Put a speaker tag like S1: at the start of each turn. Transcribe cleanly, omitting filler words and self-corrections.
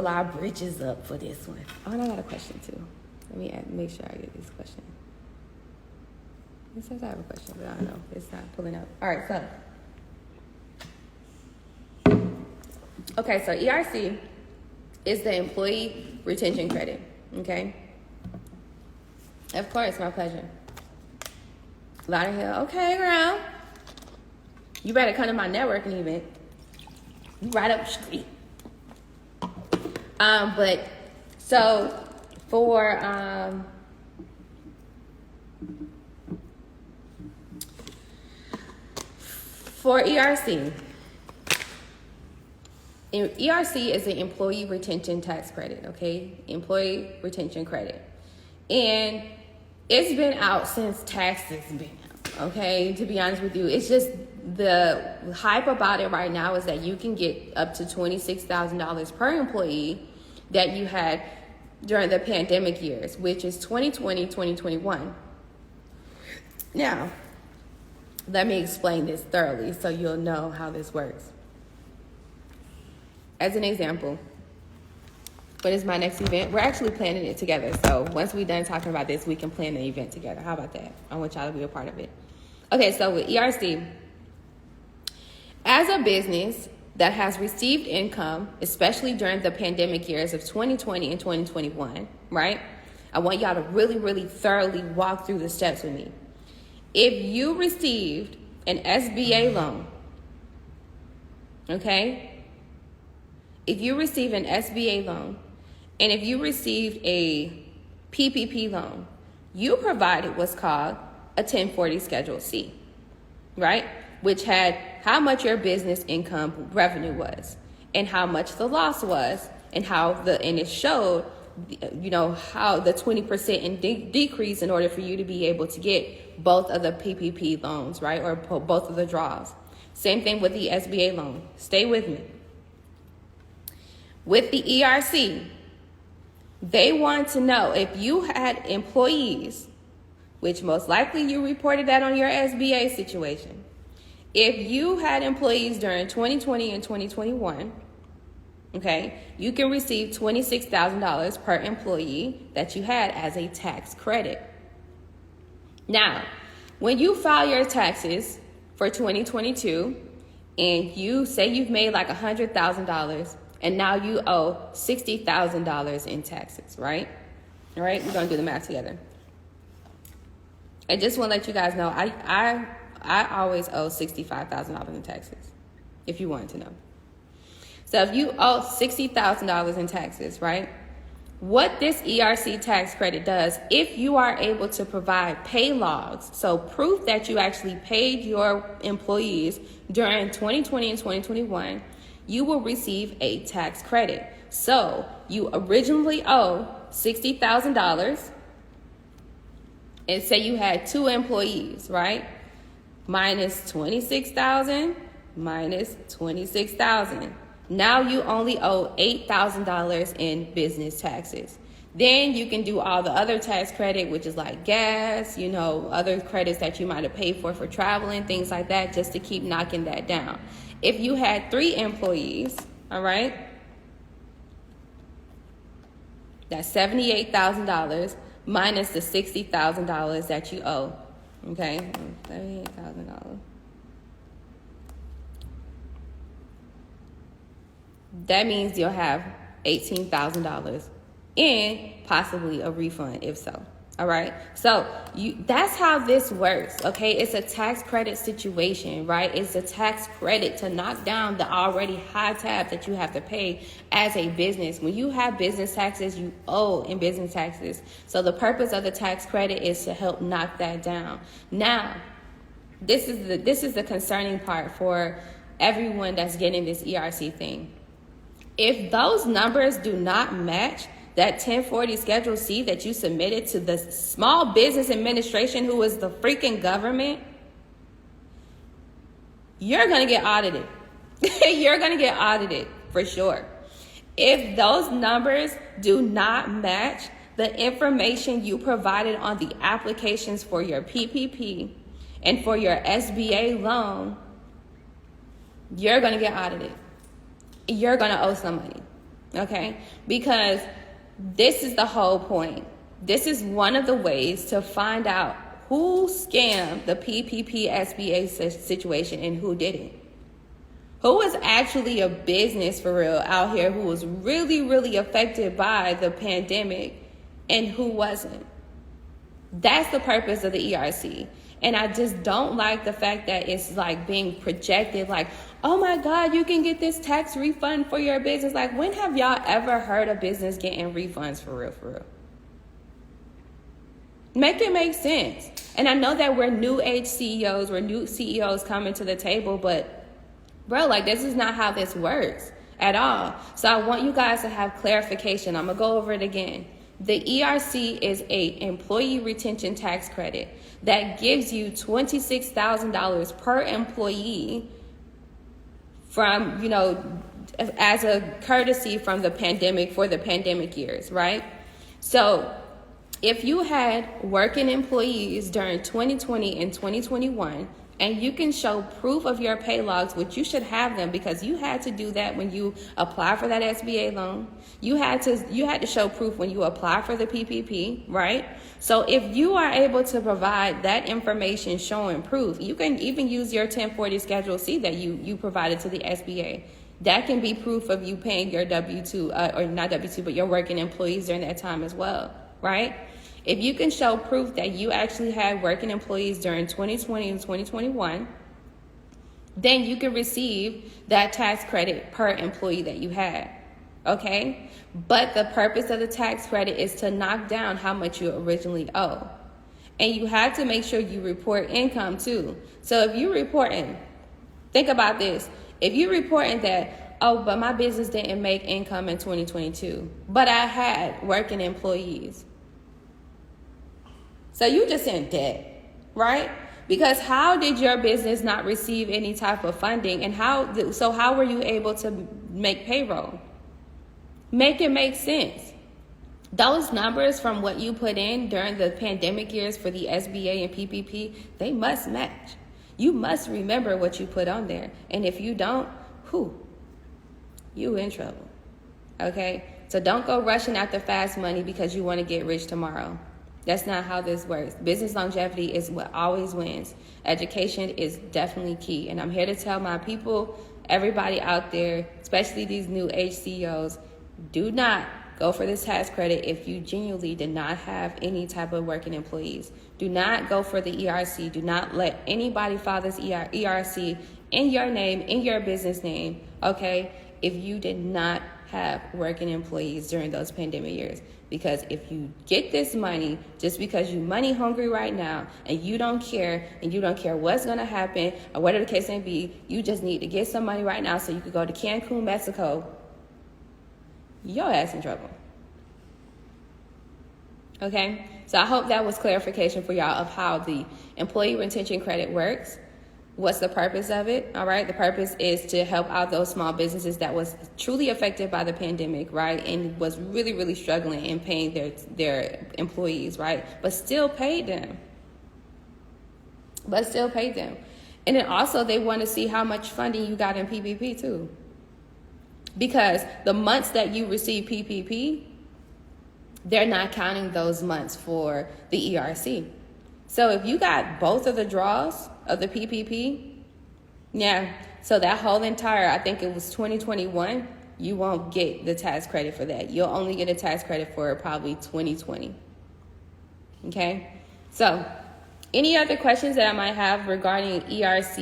S1: our bridges up for this one. Oh, and I got a question too. Let me make sure I get this question. It says I have a question, but I don't know. It's not pulling up. All right, so. Okay, so ERC is the employee retention credit, okay? Of course, my pleasure. Lauderhill, okay, girl. You better come to my networking event. You right up the street. But so for ERC, ERC is the employee retention tax credit, okay? Employee retention credit. And it's been out since taxes been out, okay? To be honest with you, it's just the hype about it right now is that you can get up to $26,000 per employee that you had during the pandemic years, which is 2020, 2021. Now, let me explain this thoroughly so you'll know how this works. As an example, what is my next event? We're actually planning it together. So once we're done talking about this, we can plan the event together. How about that? I want y'all to be a part of it. Okay, so with ERC, as a business that has received income, especially during the pandemic years of 2020 and 2021, right? I want y'all to really, really thoroughly walk through the steps with me. If you received an SBA loan, okay? If you receive an SBA loan, and if you received a PPP loan, you provided what's called a 1040 Schedule C, right? Which had how much your business income revenue was, and how much the loss was, and and it showed, you know, how the 20% in decrease in order for you to be able to get both of the PPP loans, right? Or both of the draws. Same thing with the SBA loan. Stay with me. With the ERC, they want to know if you had employees, which most likely you reported that on your SBA situation. If you had employees during 2020 and 2021, okay, you can receive $26,000 per employee that you had as a tax credit. Now, when you file your taxes for 2022 and you say you've made like $100,000 and now you owe $60,000 in taxes, right? All right, we're gonna do the math together. I just want to let you guys know, I always owe $65,000 in taxes, if you wanted to know. So if you owe $60,000 in taxes, right? What this ERC tax credit does, if you are able to provide pay logs, so proof that you actually paid your employees during 2020 and 2021, you will receive a tax credit. So you originally owe $60,000 and say you had 2 employees, right? Minus 26,000 minus 26,000. Now you only owe $8,000 in business taxes. Then you can do all the other tax credit, which is like gas, you know, other credits that you might have paid for traveling, things like that, just to keep knocking that down. If you had 3 employees, all right, that's $78,000 minus the $60,000 that you owe, okay, $78,000. That means you'll have $18,000 and possibly a refund if so. All right. So that's how this works. OK, it's a tax credit situation, right? It's a tax credit to knock down the already high tab that you have to pay as a business. When you have business taxes, you owe in business taxes. So the purpose of the tax credit is to help knock that down. Now, this is the concerning part for everyone that's getting this ERC thing. If those numbers do not match that 1040 Schedule C that you submitted to the Small Business Administration, who is the freaking government, you're going to get audited. You're going to get audited for sure. If those numbers do not match the information you provided on the applications for your PPP and for your SBA loan, you're going to get audited. You're going to owe some money. okay? Because this is the whole point. This is one of the ways to find out who scammed the PPP SBA situation and who didn't. Who was actually a business for real out here who was really, really affected by the pandemic and who wasn't. That's the purpose of the ERC. And I just don't like the fact that it's like being projected like, oh my God, you can get this tax refund for your business. Like, when have y'all ever heard a business getting refunds for real, for real? Make it make sense. And I know that we're new age CEOs, we're new CEOs coming to the table, but bro, like, this is not how this works at all. So I want you guys to have clarification. I'm gonna go over it again. The ERC is a employee retention tax credit that gives you $26,000 per employee from, as a courtesy from the pandemic for the pandemic years, right? So if you had working employees during 2020 and 2021, and you can show proof of your pay logs, which you should have them because you had to do that when you apply for that SBA loan. You had to show proof when you apply for the PPP, right? So if you are able to provide that information showing proof, you can even use your 1040 Schedule C that you provided to the SBA. That can be proof of you paying your W-2, or not W-2, but your working employees during that time as well, right? If you can show proof that you actually had working employees during 2020 and 2021, then you can receive that tax credit per employee that you had, okay? But the purpose of the tax credit is to knock down how much you originally owe. And you have to make sure you report income too. So if you're reporting, think about this. If you're reporting that, oh, but my business didn't make income in 2022, but I had working employees. So you just in debt, right? Because how did your business not receive any type of funding, and how were you able to make payroll? Make it make sense. Those numbers from what you put in during the pandemic years for the SBA and PPP, they must match. You must remember what you put on there. And if you don't, you in trouble, okay? So don't go rushing after fast money because you want to get rich tomorrow. That's not how this works. Business longevity is what always wins. Education is definitely key. And I'm here to tell my people, everybody out there, especially these new age CEOs, do not go for this tax credit if you genuinely did not have any type of working employees. Do not go for the ERC. Do not let anybody file this ERC in your name, in your business name, okay, if you did not have working employees during those pandemic years. Because if you get this money just because you're money hungry right now and you don't care what's going to happen or whatever the case may be, you just need to get some money right now so you could go to Cancun, Mexico, your ass in trouble. Okay? So I hope that was clarification for y'all of how the employee retention credit works. What's the purpose of it? All right. The purpose is to help out those small businesses that was truly affected by the pandemic, right? And was really, really struggling in paying their employees, right? But still paid them. And then also they want to see how much funding you got in PPP too. Because the months that you receive PPP, they're not counting those months for the ERC. So if you got both of the draws of the PPP, yeah, so that whole entire, I think it was 2021, you won't get the tax credit for that. You'll only get a tax credit for probably 2020. Okay? So any other questions that I might have regarding ERC